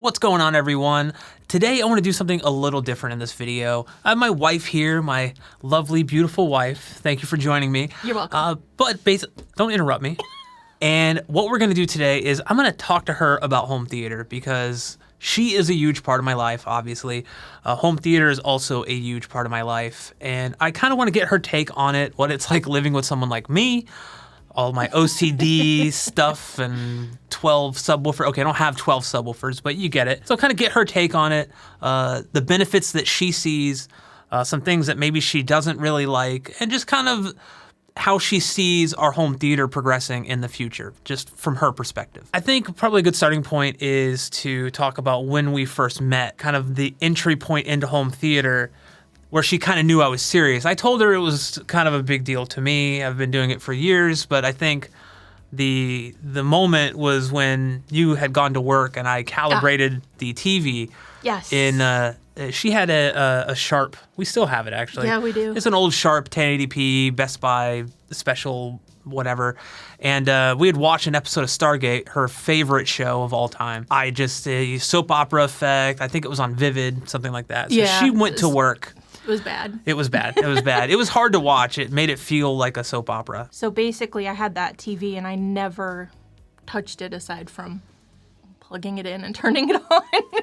What's going on, everyone? Today I want to do something a little different in this video. I have my wife here, my lovely, beautiful wife. Thank you for joining me. You're welcome. But basically, don't interrupt me. And what we're going to do today is I'm going to talk to her about home theater because she is a huge part of my life, obviously. Home theater is also a huge part of my life. And I kind of want to get her take on it, what it's like living with someone like me, all my OCD stuff and 12 subwoofer. Okay, I don't have 12 subwoofers, but you get it. So kind of get her take on it, the benefits that she sees, some things that maybe she doesn't really like, and just kind of how she sees our home theater progressing in the future, just from her perspective. I think probably a good starting point is to talk about when we first met, kind of the entry point into home theater, where she kind of knew I was serious. I told her it was kind of a big deal to me. I've been doing it for years, but I think the moment was when you had gone to work and I calibrated the TV. Yes. She had a Sharp. We still have it, actually. Yeah, we do. It's an old Sharp 1080p Best Buy special whatever. And we had watched an episode of Stargate, her favorite show of all time. I just, soap opera effect. I think it was on Vivid, something like that. So yeah, she went to work. It was bad. It was bad. It was bad. It was hard to watch. It made it feel like a soap opera. So basically, I had that TV and I never touched it aside from plugging it in and turning it on.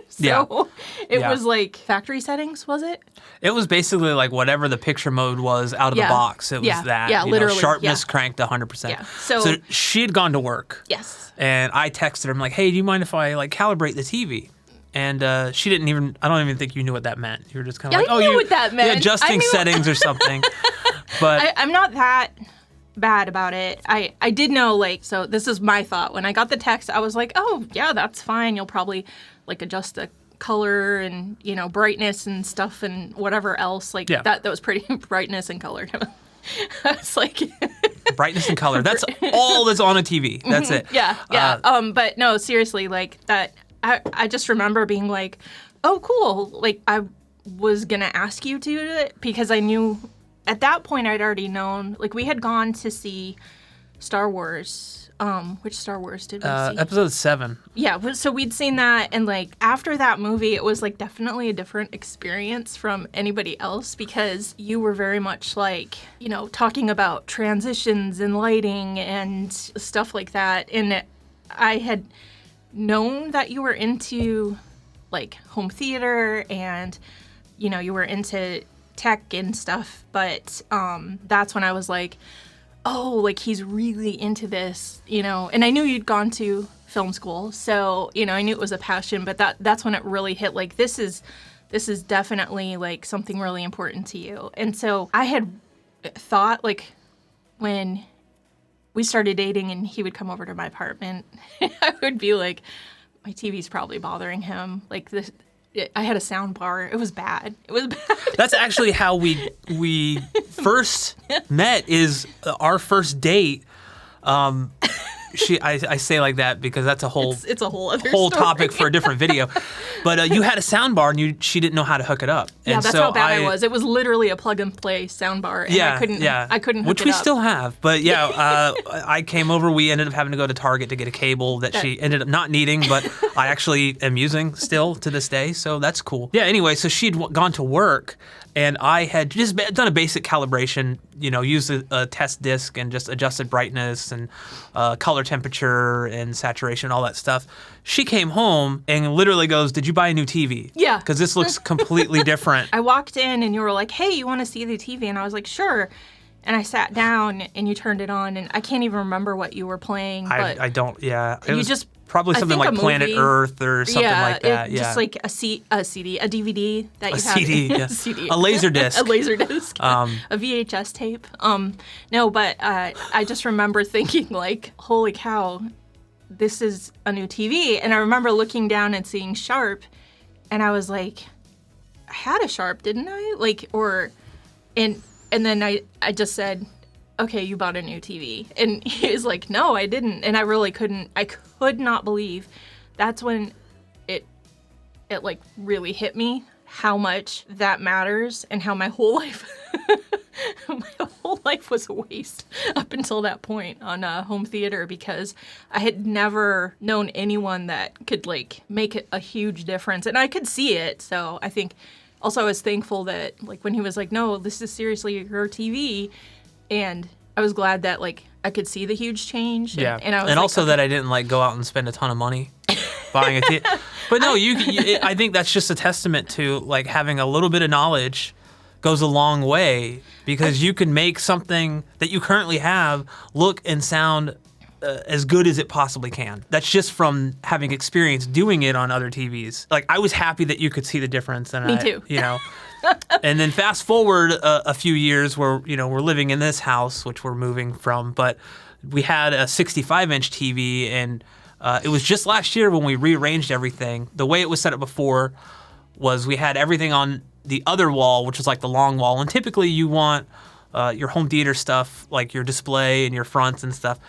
So it was like factory settings, was it? It was basically like whatever the picture mode was out of the box. It was that. Yeah, literally. Sharpness cranked 100%. Yeah. So she had gone to work. Yes. And I texted her. I'm like, hey, do you mind if I calibrate the TV? And she didn't even, I don't even think you knew what that meant. You were just kind of like, I knew what that meant. Adjusting settings or something. But I'm not that bad about it. I did know, so this is my thought. When I got the text, I was like, oh, yeah, that's fine. You'll probably, adjust the color and, brightness and stuff and whatever else. That was pretty brightness and color. It's like... brightness and color. That's all that's on a TV. That's it. Yeah. But no, seriously, that... I just remember being like, oh, cool. I was going to ask you to do it because I knew at that point I'd already known. We had gone to see Star Wars. Which Star Wars did we see? Episode 7. Yeah, so we'd seen that. And after that movie, it was definitely a different experience from anybody else because you were very much talking about transitions and lighting and stuff like that. And I had known that you were into home theater and you were into tech and stuff, but that's when I was like, oh, he's really into this, and I knew you'd gone to film school, so I knew it was a passion, but that's when it really hit, this is definitely something really important to you. And so I had thought when we started dating and he would come over to my apartment, I would be like, my TV's probably bothering him. I had a sound bar. It was bad. That's actually how we first met, is our first date. I say like that because that's a whole it's a whole other whole story. topic for a different video. But you had a sound bar and she didn't know how to hook it up. Yeah, and that's so how bad I was. It was literally a plug and play sound bar, and I couldn't hook which it we up. still have. But yeah, I came over. We ended up having to go to Target to get a cable that she ended up not needing, but I actually am using still to this day. So that's cool. Yeah. Anyway, so she'd gone to work. And I had just done a basic calibration, used a test disc and just adjusted brightness and color temperature and saturation, all that stuff. She came home and literally goes, did you buy a new TV? Yeah. Because this looks completely different. I walked in and you were like, hey, you want to see the TV? And I was like, sure. And I sat down and you turned it on, and I can't even remember what you were playing. But I don't, yeah. It was just... probably something like Planet Earth or something like that. Just like a CD, a DVD that you have. CD, yeah. CD. A laser disc. A laser disc. A VHS tape. No, but I just remember thinking holy cow, this is a new TV. And I remember looking down and seeing Sharp, and I was like, I had a Sharp, didn't I? And then I just said, okay, you bought a new TV. And he was like, no, I didn't. And I really I could not believe. That's when it really hit me how much that matters and how my whole life my whole life was a waste up until that point on home theater because I had never known anyone that could like make it a huge difference, and I could see it. So I think also I was thankful that like when he was like, "No, this is seriously your TV," and I was glad that like I could see the huge change. Yeah, and I was and like, also okay. that I didn't like go out and spend a ton of money buying a TV. But no, I think that's just a testament to like having a little bit of knowledge goes a long way, because you can make something that you currently have look and sound as good as it possibly can. That's just from having experience doing it on other TVs. Like, I was happy that you could see the difference. And Me too. You know, and then fast forward a few years where, you know, we're living in this house, which we're moving from, but we had a 65-inch TV, and it was just last year when we rearranged everything. The way it was set up before was we had everything on the other wall, which is like the long wall, and typically you want your home theater stuff, like your display and your fronts and stuff,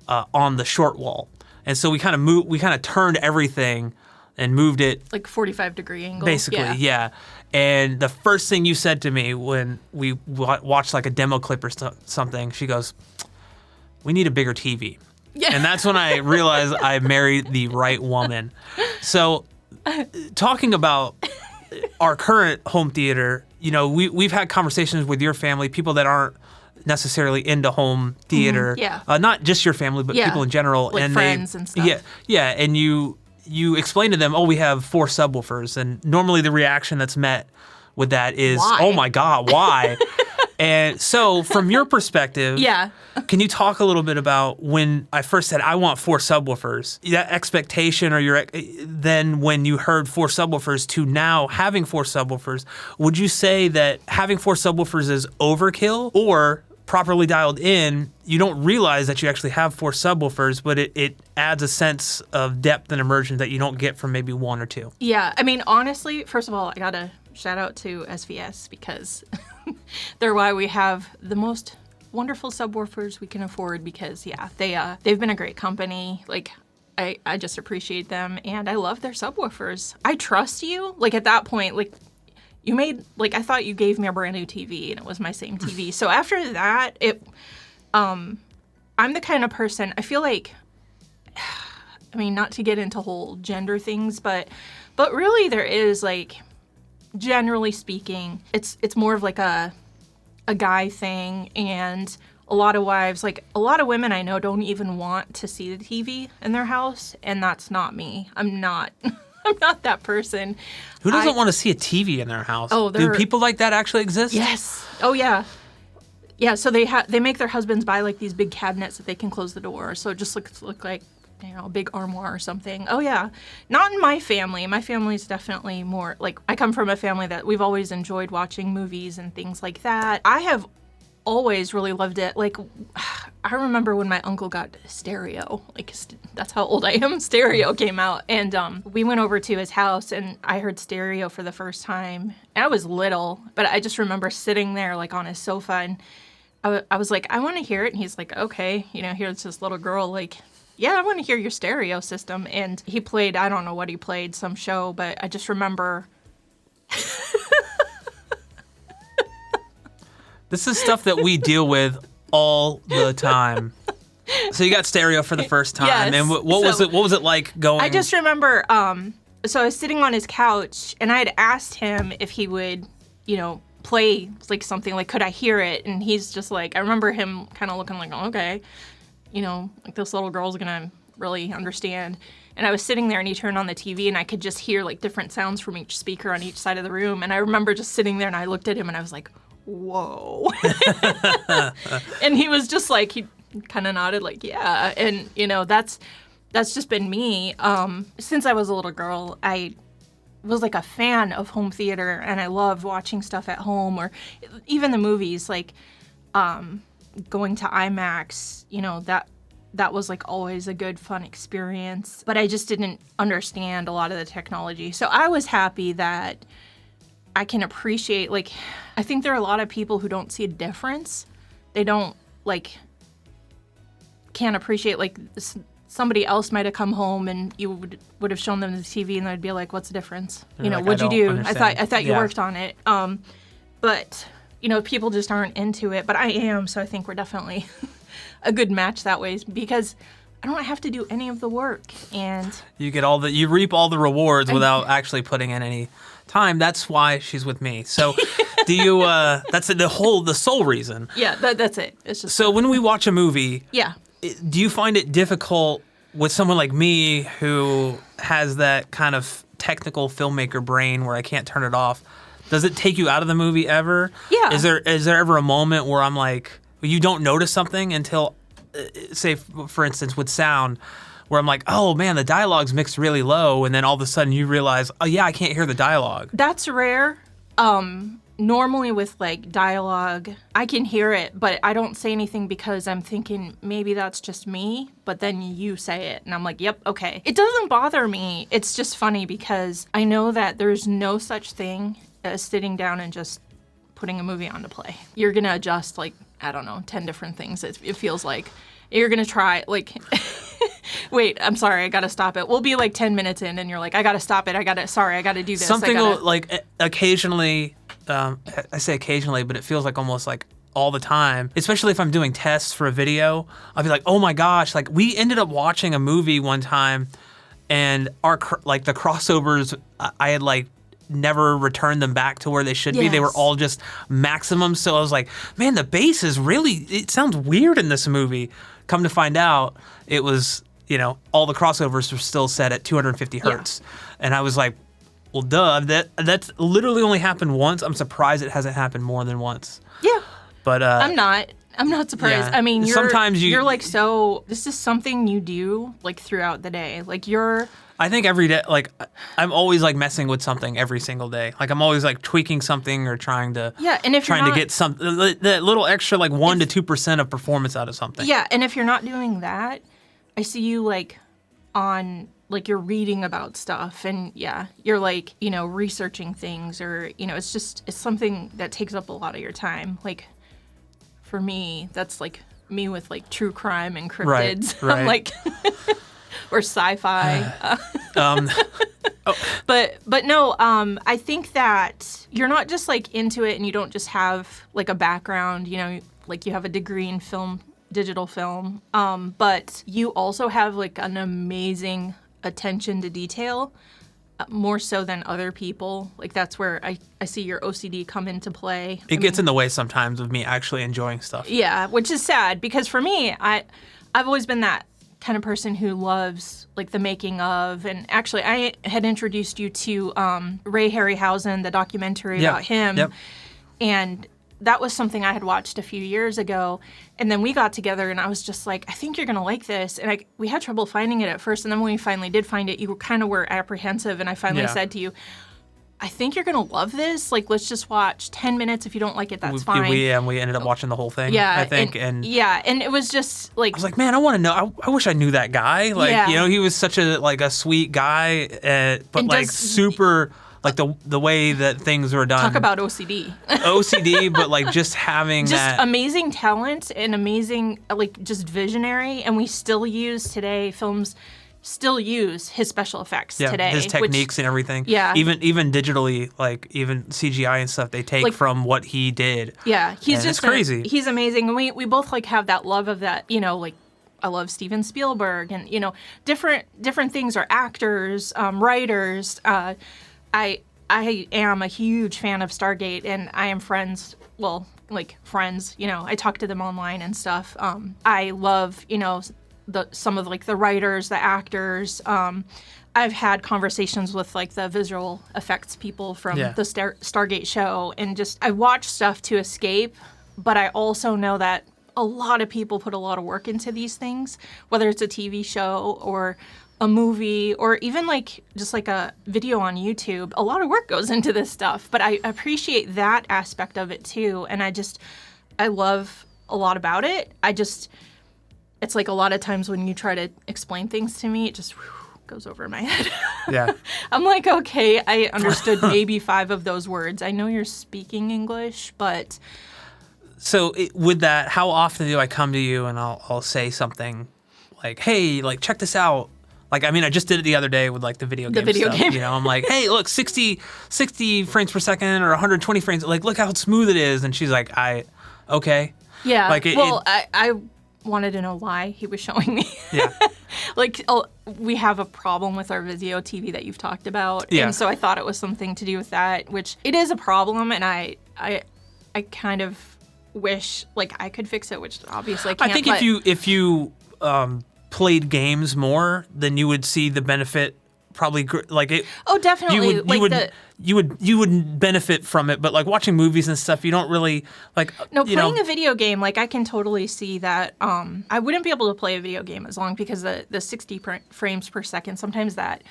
on the short wall. And so we kind of turned everything and moved it like 45-degree angle. Basically, yeah. And the first thing you said to me when we watched like a demo clip or something, she goes, "We need a bigger TV." Yeah. And that's when I realized I married the right woman. So talking about our current home theater, you know, we've had conversations with your family, people that aren't necessarily into home theater. Yeah. Not just your family, but people in general. Like and friends and stuff. Yeah. And you explain to them, "Oh, we have 4 subwoofers." And normally the reaction that's met with that is, Why? "Oh my God, why?" And so from your perspective, Yeah. can you talk a little bit about when I first said, "I want 4 subwoofers," that expectation, or then when you heard 4 subwoofers to now having 4 subwoofers, would you say that having 4 subwoofers is overkill, or properly dialed in, you don't realize that you actually have 4 subwoofers, but it adds a sense of depth and immersion that you don't get from maybe 1 or 2? Yeah. I mean, honestly, first of all, I got to shout out to SVS because they're why we have the most wonderful subwoofers we can afford, because they've been a great company. Like, I just appreciate them, and I love their subwoofers. I trust you. Like, at that point, like, you made, like, I thought you gave me a brand new TV, and it was my same TV. So after that, I'm the kind of person, I feel like, I mean, not to get into whole gender things, but really there is, like, generally speaking, it's more of like a guy thing, and a lot of wives, like a lot of women I know, don't even want to see the TV in their house, and that's not me. I'm not that person. Who doesn't want to see a TV in their house? Oh, do people like that actually exist? Yes. Oh, yeah. Yeah, so they make their husbands buy like these big cabinets that they can close the door, so it just look like, you know, a big armoire or something. Oh, yeah. Not in my family. My family's definitely more, like, I come from a family that we've always enjoyed watching movies and things like that. I have always really loved it. Like, I remember when my uncle got stereo. Like, that's how old I am. Stereo came out. And we went over to his house, and I heard stereo for the first time. And I was little, but I just remember sitting there, like, on his sofa, and I was like, "I want to hear it." And he's like, "Okay." You know, here's this little girl, like, "Yeah, I want to hear your stereo system." And he played, I don't know what he played, some show, but I just remember. This is stuff that we deal with all the time. So you got stereo for the first time. Yes. And what was it like going? I just remember, so I was sitting on his couch, and I had asked him if he would, you know, play like something, like, could I hear it? And he's just like, I remember him kind of looking like, "Oh, okay, you know, like, this little girl's gonna really understand." And I was sitting there, and he turned on the TV, and I could just hear like different sounds from each speaker on each side of the room. And I remember just sitting there, and I looked at him, and I was like, "Whoa." And he was just like, he kind of nodded like, "Yeah." And, you know, that's just been me. Since I was a little girl, I was like a fan of home theater, and I loved watching stuff at home, or even the movies, like going to IMAX, you know, that was like always a good, fun experience. But I just didn't understand a lot of the technology. So I was happy that I can appreciate, like, I think there are a lot of people who don't see a difference. They don't, like, can't appreciate, like, somebody else might have come home and you would have shown them the TV, and they'd be like, "What's the difference? You know, like, what'd you do? understand. I thought you worked on it." But, people just aren't into it, but I am, so I think we're definitely a good match that way because I don't have to do any of the work, and you reap all the rewards without actually putting in any time. That's why she's with me. So do you that's the sole reason. Yeah, that's it. It's just so when we watch a movie, yeah. Do you find it difficult with someone like me who has that kind of technical filmmaker brain where I can't turn it off? Does it take you out of the movie ever? Yeah. Is there ever a moment where I'm like, you don't notice something until, say, for instance, with sound, where I'm like, oh man, the dialogue's mixed really low, and then all of a sudden you realize, oh yeah, I can't hear the dialogue. That's rare. Normally with like dialogue, I can hear it, but I don't say anything because I'm thinking maybe that's just me, but then you say it and I'm like, yep, okay. It doesn't bother me. It's just funny because I know that there's no such thing as sitting down and just putting a movie on to play. You're going to adjust like, I don't know, 10 different things. It feels like you're going to try like, wait, I'm sorry, I got to stop it. We'll be like 10 minutes in and you're like, I got to stop it. I got to do this. Something like occasionally, I say occasionally, but it feels like almost like all the time, especially if I'm doing tests for a video. I'll be like, oh my gosh, like we ended up watching a movie one time and the crossovers, I had like never returned them back to where they should be. They were all just maximum. So I was like, man, the bass is it sounds weird in this movie. Come to find out, it was, all the crossovers were still set at 250 hertz. Yeah. And I was like, well, duh, that's literally only happened once. I'm surprised it hasn't happened more than once. Yeah. But I'm not surprised. Yeah. I mean, you're like, so this is something you do like throughout the day. Like I think every day, like I'm always like messing with something every single day. Like I'm always like tweaking something or trying to to get that little extra like 1 to 2% of performance out of something. Yeah, and if you're not doing that, I see you like on like you're reading about stuff and you're like, researching things or, it's something that takes up a lot of your time. Like for me, that's like me with like true crime and cryptids. Right. I'm like, or sci-fi. But no, I think that you're not just like into it and you don't just have like a background, like you have a degree in digital film, but you also have like an amazing attention to detail, more so than other people. Like that's where I see your OCD come into play. It gets in the way sometimes of me actually enjoying stuff. Yeah, which is sad because for me, I've always been that kind of person who loves like the making of, and actually I had introduced you to Ray Harryhausen, the documentary about him. Yep. And that was something I had watched a few years ago, and then we got together and I was just like, I think you're gonna like this. And we had trouble finding it at first, and then when we finally did find it, you were apprehensive, and I finally said to you, I think you're gonna love this. Like, let's just watch 10 minutes. If you don't like it, that's fine. We ended up watching the whole thing. Yeah, I think, and it was just like I was like, man, I want to know. I wish I knew that guy. Like, he was such a sweet guy, but like super. Like the way that things were done. Talk about OCD. OCD, but like just having just amazing talent and amazing, like just visionary. And we still use today, films still use his special effects today. His techniques and everything. Yeah. Even digitally, like even CGI and stuff, they take from what he did. Yeah. He's just crazy. He's amazing. And we both like have that love of that, like I love Steven Spielberg and, different things are actors, writers, I am a huge fan of Stargate, and I am friends. I talk to them online and stuff. I love, some of like the writers, the actors. I've had conversations with like the visual effects people from the Stargate show, and I watch stuff to escape. But I also know that a lot of people put a lot of work into these things, whether it's a TV show or a movie or even like just like a video on YouTube. A lot of work goes into this stuff, but I appreciate that aspect of it too. And I love a lot about it. It's like a lot of times when you try to explain things to me, it just goes over my head. Yeah. I'm like, okay, I understood maybe 5 of those words. I know you're speaking English, but. So with that, how often do I come to you and I'll say something like, hey, like check this out. Like, I mean, I just did it the other day with like the video game stuff. game. You know, I'm like, hey, look, 60 frames per second or 120 frames. Like, look how smooth it is. And she's like, okay. Yeah. Like I wanted to know why he was showing me. Yeah. Like, we have a problem with our Vizio TV that you've talked about. Yeah. And so I thought it was something to do with that, which it is a problem. And I kind of wish like I could fix it, which obviously I can't. I think if you played games more, then you would see the benefit. Probably like it. Oh, definitely. You would benefit from it, but like watching movies and stuff, you don't really like. No, playing a video game, like I can totally see that. I wouldn't be able to play a video game as long because the 60 frames per second, sometimes that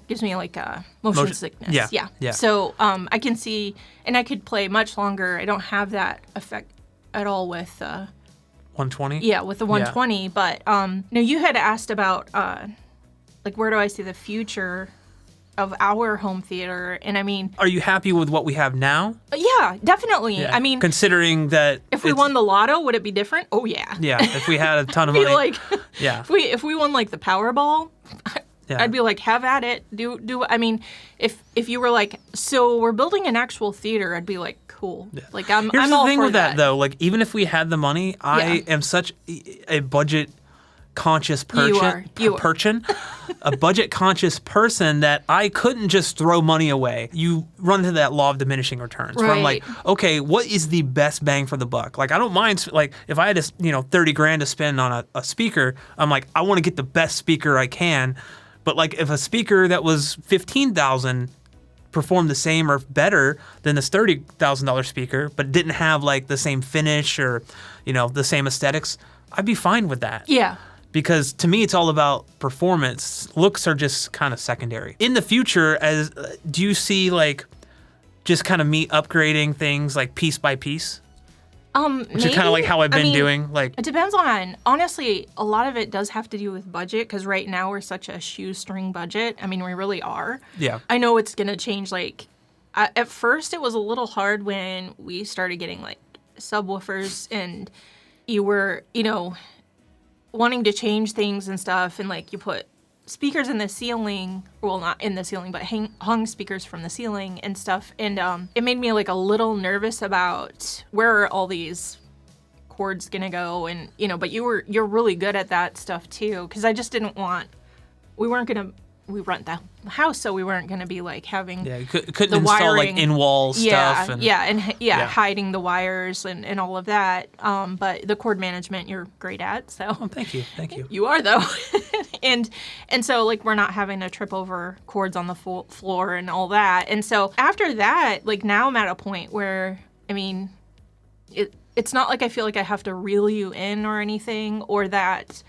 gives me like a motion sickness. Yeah. So I can see, and I could play much longer. I don't have that effect at all with 120. Yeah, with the 120. Yeah. But no, you had asked about like where do I see the future of our home theater? And I mean, are you happy with what we have now? Yeah, definitely. Yeah. I mean, considering that if we won the lotto, would it be different? Oh yeah. Yeah, if we had a ton of money. Like, yeah. If we won like the Powerball, I'd be like, have at it. Do. I mean, if you were like, so we're building an actual theater, I'd be like, cool. Yeah. Like I'm Here's I'm the all thing for with that though. Like even if we had the money, I am such a budget conscious person. You are. A budget conscious person that I couldn't just throw money away. You run into that law of diminishing returns. Right. Where I'm like, okay, what is the best bang for the buck? Like I don't mind like if I had $30,000 to spend on a speaker, I'm like, I want to get the best speaker I can. But like if a speaker that was $15,000 performed the same or better than this $30,000 speaker, but didn't have like the same finish or the same aesthetics, I'd be fine with that. Yeah. Because to me, it's all about performance. Looks are just kind of secondary. In the future, do you see like just kind of me upgrading things like piece by piece? Which is kind of like how I've been doing. Like it depends on. Honestly, a lot of it does have to do with budget because right now we're such a shoestring budget. I mean, we really are. Yeah. I know it's gonna change. Like at first, it was a little hard when we started getting like subwoofers and you were wanting to change things and stuff, and like you put speakers in the ceiling, well not in the ceiling, but hung speakers from the ceiling and stuff, and it made me like a little nervous about where are all these cords gonna go, and but you're really good at that stuff too, because I just didn't want, we rent the house, so we weren't gonna be like having couldn't the install wiring, like in-wall stuff hiding the wires and all of that. But the cord management you're great at, so thank you. You are though, and so like we're not having to trip over cords on the floor and all that. And so after that, like now I'm at a point where I mean, it's not like I feel like I have to reel you in or anything, or that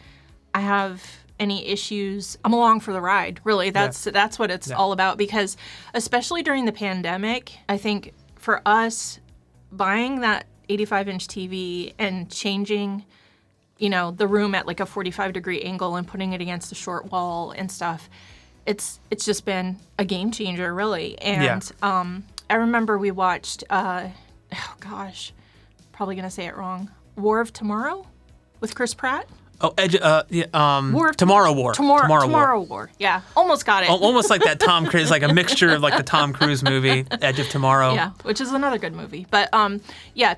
I have any issues. I'm along for the ride, really. That's what it's all about, because especially during the pandemic, I think for us buying that 85-inch TV and changing the room at like a 45-degree angle and putting it against a short wall and stuff, it's just been a game changer, really. And I remember we watched probably gonna say it wrong, War of Tomorrow with Chris Pratt. Oh, Tomorrow War. Tomorrow War. Yeah, almost got it. Almost like that Tom Cruise, like a mixture of like the Tom Cruise movie, Edge of Tomorrow. Yeah, which is another good movie. But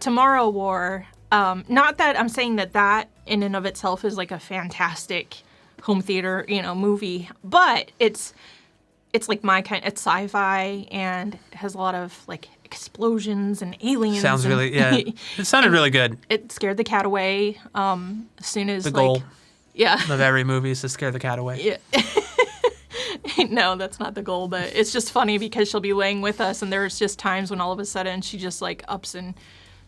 Tomorrow War. Not that I'm saying that in and of itself is like a fantastic home theater, movie, but it's like my kind. It's sci-fi and it has a lot of like explosions and aliens. Sounds really, it sounded really good. It scared the cat away as soon as the goal of every movie is to scare the cat away. Yeah. No, that's not the goal, but it's just funny because she'll be laying with us and there's just times when all of a sudden she just like ups and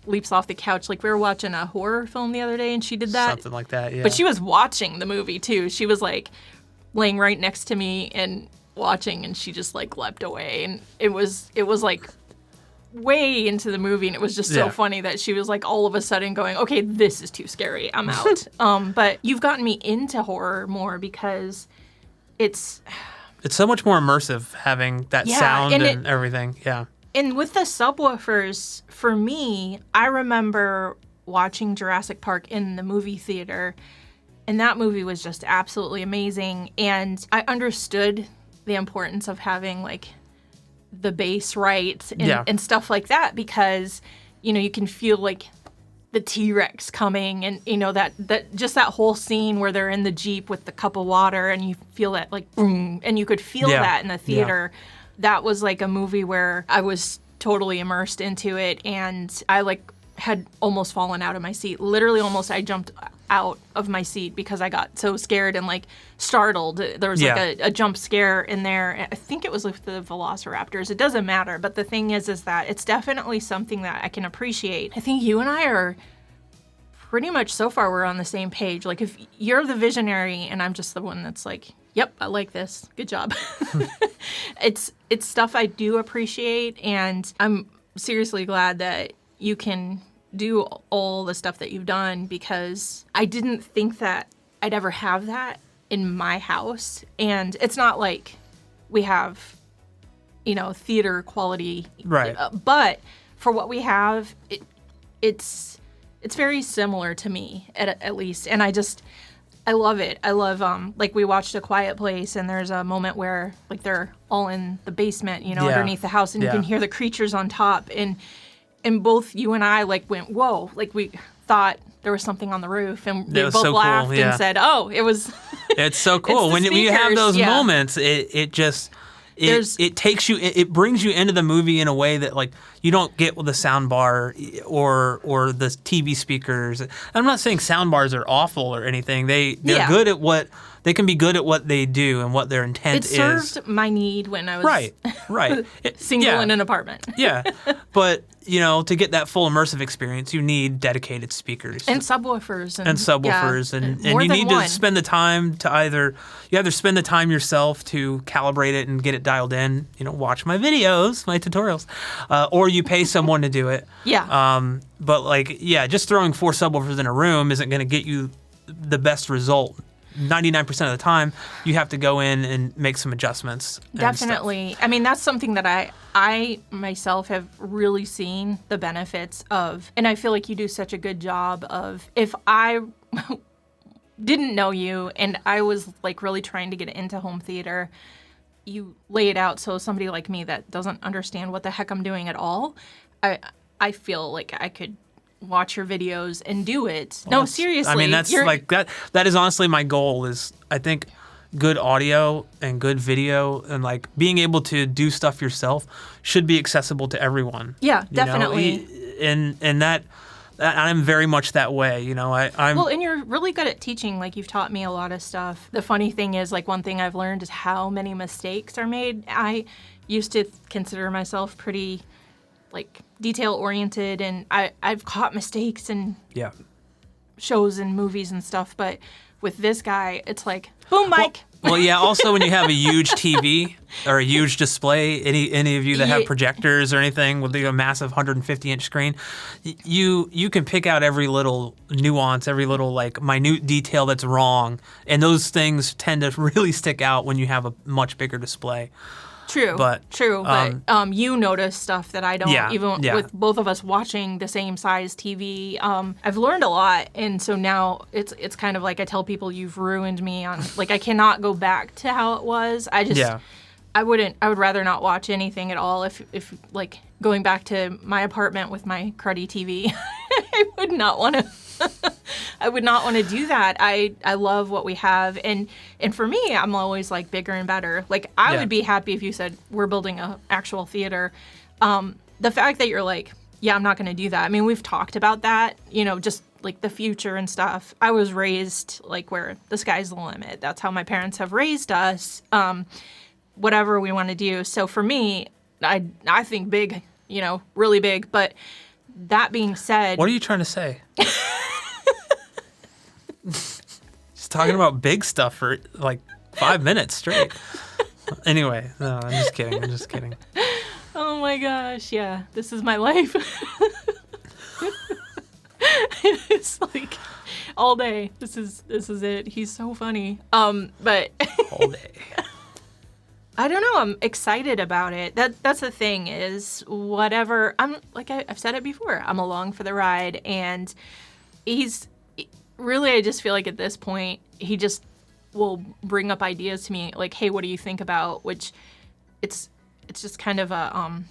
leaps off the couch. Like we were watching a horror film the other day and she did that. Something like that, yeah. But she was watching the movie too. She was like laying right next to me and watching, and she just like leapt away, and it was like way into the movie, and it was just so funny that she was like all of a sudden going, okay, this is too scary, I'm out. But you've gotten me into horror more because it's so much more immersive having that sound and everything. Yeah. And with the subwoofers, for me, I remember watching Jurassic Park in the movie theater, And that movie was just absolutely amazing. And I understood the importance of having like the bass right and stuff like that, because, you know, you can feel like the T-Rex coming, and, you know, that just that whole scene where they're in the Jeep with the cup of water and you feel that like boom, and you could feel that in the theater. That was like a movie where I was totally immersed into it, and I like had almost fallen out of my seat. Literally almost, I jumped out of my seat because I got so scared and like startled. There was like a jump scare in there. I think it was with the velociraptors. It doesn't matter. But the thing is that it's definitely something that I can appreciate. I think you and I are pretty much, so far, we're on the same page. Like, if you're the visionary and I'm just the one that's like, yep, I like this. Good job. It's stuff I do appreciate, and I'm seriously glad that you can do all the stuff that you've done, because I didn't think that I'd ever have that in my house. And it's not like we have, you know, theater quality. Right. But for what we have, it's very similar to me, at least. And I love it. I love, like, we watched A Quiet Place, and there's a moment where, like, they're all in the basement, you know, underneath the house, and you can hear the creatures on top. And both you and I, like, went, whoa. Like, we thought there was something on the roof, and we both so laughed cool, and said, oh, it was... It's so cool. When you have those moments, it just... It takes you, it brings you into the movie in a way that, like, you don't get with the sound bar or the TV speakers. I'm not saying sound bars are awful or anything. They're good at what they can be good at what they do and what their intent is. It served my need when I was right single in an apartment. But, you know, to get that full immersive experience, you need dedicated speakers and subwoofers and you need to spend the time to either spend the time yourself to calibrate it and get it dialed in. You know, watch my videos, my tutorials, or you pay someone to do it. But, like, just throwing 4 subwoofers in a room isn't going to get you the best result. 99% of the time, you have to go in and make some adjustments. Definitely. I mean, that's something that I myself have really seen the benefits of. And I feel like you do such a good job of, if I didn't know you and I was, like, really trying to get into home theater, you lay it out so somebody like me that doesn't understand what the heck I'm doing at all, I feel like I could watch your videos and do it. Well, no, seriously. I mean, that's like that is honestly my goal, is I think good audio and good video and, like, being able to do stuff yourself should be accessible to everyone. Yeah, definitely. And that I'm very much that way, you know. I'm well, and you're really good at teaching. Like, you've taught me a lot of stuff. The funny thing is, like, one thing I've learned is how many mistakes are made. I used to consider myself pretty, like, detail-oriented, and I've caught mistakes in shows and movies and stuff, but with this guy, it's like, boom, mic. Well, also when you have a huge TV or a huge display, any of you that have projectors or anything with a massive 150-inch screen, you can pick out every little nuance, every little, like, minute detail that's wrong, and those things tend to really stick out when you have a much bigger display. True, but you notice stuff that I don't, even with both of us watching the same size TV. I've learned a lot, and so now it's kind of like I tell people, you've ruined me on, like, I cannot go back to how it was. I would rather not watch anything at all if like, going back to my apartment with my cruddy TV. I would not want to I would not want to do that. I love what we have, and for me, I'm always like bigger and better. Like, I would be happy if you said we're building an actual theater. The fact that you're like, I'm not going to do that. I mean, we've talked about that, you know, just like the future and stuff. I was raised like where the sky's the limit. That's how my parents have raised us. Whatever we want to do. So for me, I think big, you know, really big. But that being said, what are you trying to say? Just talking about big stuff for like 5 minutes straight. Anyway, no, I'm just kidding. Oh my gosh, yeah, this is my life. It's like all day. This is it. He's so funny. But all day. I don't know. I'm excited about it. That's the thing, is whatever. I'm like, I've said it before. I'm along for the ride, and really, I just feel like at this point, he just will bring up ideas to me like, hey, what do you think about? Which it's just kind of a,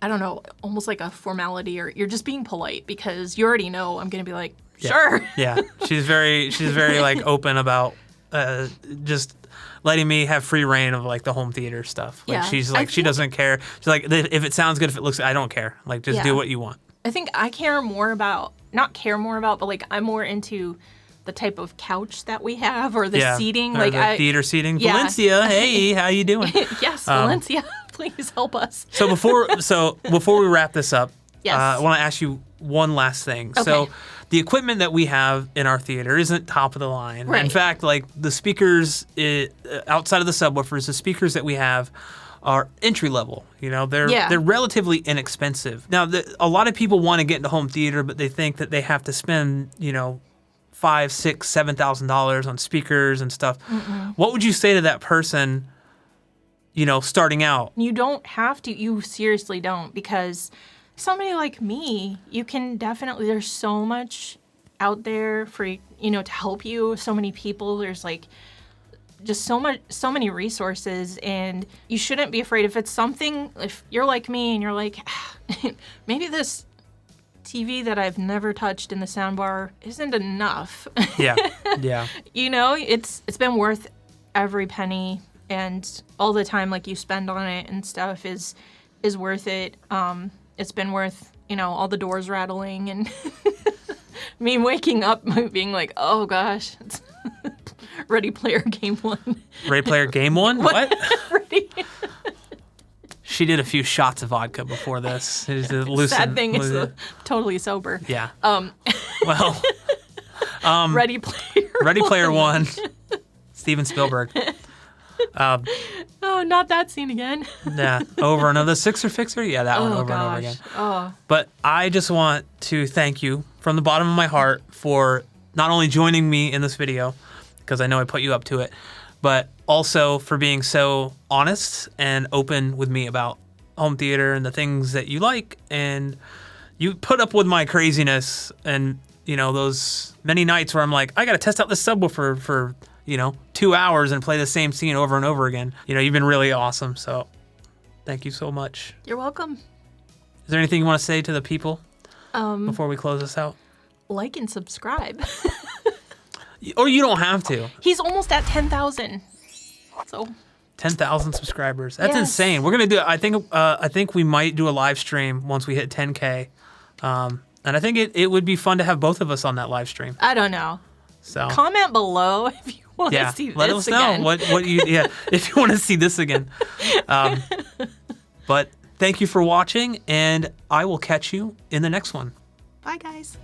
I don't know, almost like a formality, or you're just being polite because you already know I'm going to be like, sure. Yeah. She's very like open about just letting me have free reign of like the home theater stuff. Like she's like, she doesn't care. She's like, if it sounds good, if it looks, I don't care. Like just do what you want. I think I care more about, but like I'm more into the type of couch that we have or the seating. Or like the theater seating. Yeah. Valencia, hey, how you doing? Yes, Valencia, please help us. So before we wrap this up, I want to ask you one last thing. Okay. So the equipment that we have in our theater isn't top of the line. Right. In fact, like the speakers outside of the subwoofers, the speakers that we have are entry level. You know, they're relatively inexpensive. Now, a lot of people want to get into home theater, but they think that they have to spend, you know, $5,000, $6,000, $7,000 on speakers and stuff. Mm-mm. What would you say to that person, you know, starting out? You don't have to. You seriously don't, because somebody like me, you can definitely, there's so much out there for, you know, to help you. So many people, there's like just so many resources, and you shouldn't be afraid. If it's something, if you're like me and you're like, maybe this TV that I've never touched in the soundbar isn't enough. Yeah. You know, it's been worth every penny, and all the time like you spend on it and stuff is worth it. It's been worth, you know, all the doors rattling and me waking up being like, oh gosh, it's Ready Player Game 1. Ready Player Game 1? What? Ready. She did a few shots of vodka before this. Sad thing is totally sober. Yeah. Well. Ready Player. Ready Player 1. Steven Spielberg. Oh, not that scene again. Yeah. Over another Sixer Fixer? Yeah, that one over and over again. Oh. But I just want to thank you from the bottom of my heart for not only joining me in this video, because I know I put you up to it, but also for being so honest and open with me about home theater and the things that you like. And you put up with my craziness and, you know, those many nights where I'm like, I got to test out this subwoofer for, you know, 2 hours and play the same scene over and over again. You know, you've been really awesome. So thank you so much. You're welcome. Is there anything you want to say to the people before we close this out? Like and subscribe. Or you don't have to. He's almost at 10,000. So 10,000 subscribers. That's insane. We're gonna do. I think we might do a live stream once we hit 10K, and I think it would be fun to have both of us on that live stream. I don't know. So comment below if you want to see this let us again. know what you if you want to see this again. But thank you for watching, and I will catch you in the next one. Bye, guys.